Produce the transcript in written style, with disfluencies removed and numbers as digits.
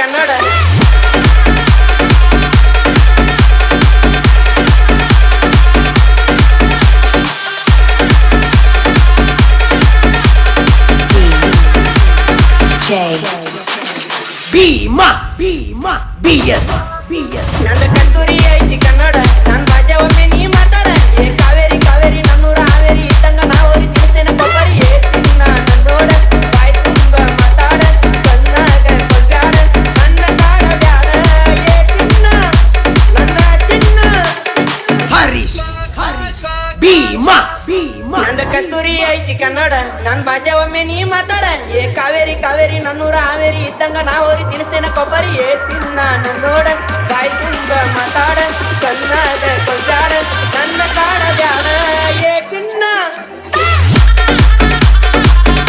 ಕನ್ನಡ ನಂದ ಕಸ್ತೂರಿ ಐತಿ ಕನ್ನಡ ನನ್ ಭಾಷೆ ಒಮ್ಮೆ ನೀ ಮಾತಾಡ ಏ ಕಾವೇರಿ ಕಾವೇರಿ ನನ್ನೂರ ಹಾವೇರಿ ಇದ್ದಂಗ ನಾವರಿ ತಿಳ್ತೇನೆ ಕೊಬ್ಬರಿ ಏ ತಿನ್ನ ನನ್ನೋಡ ಬಾಯ್ ತುಂಬ ಮಾತಾಡ ಕಣ್ಣಾಗ ಕೊಲ್ಬ್ಯಾಡ ನನ್ನ ಕಾಡ ಬ್ಯಾಡ ಏ ತಿನ್ನ ನನ್ನ ತಿನ್ನ ನಂದ ಕಸ್ತೂರಿ ಐತಿ ಕನ್ನಡ ನನ್ ಭಾಷೆ ಒಮ್ಮೆ ನೀ ಮಾತಾಡ ಏ ಕಾವೇರಿ ಕಾವೇರಿ ನನ್ನೂರ ಹಾವೇರಿ ಇದ್ದಂಗ ನಾವರಿ ತಿನ್ಸ್ತೇನೆ ಕೊಬ್ಬರಿ ಏ ತಿನ್ನ ನನ್ನೋಡ ಬಾಯ್ ತುಂಬ ಮಾತಾಡ ಕಣ್ಣಾಗ ಕೊಲ್ಬ್ಯಾಡ ನನ್ನ ಕಾಡ ಬ್ಯಾಡ ಏ ತಿನ್ನ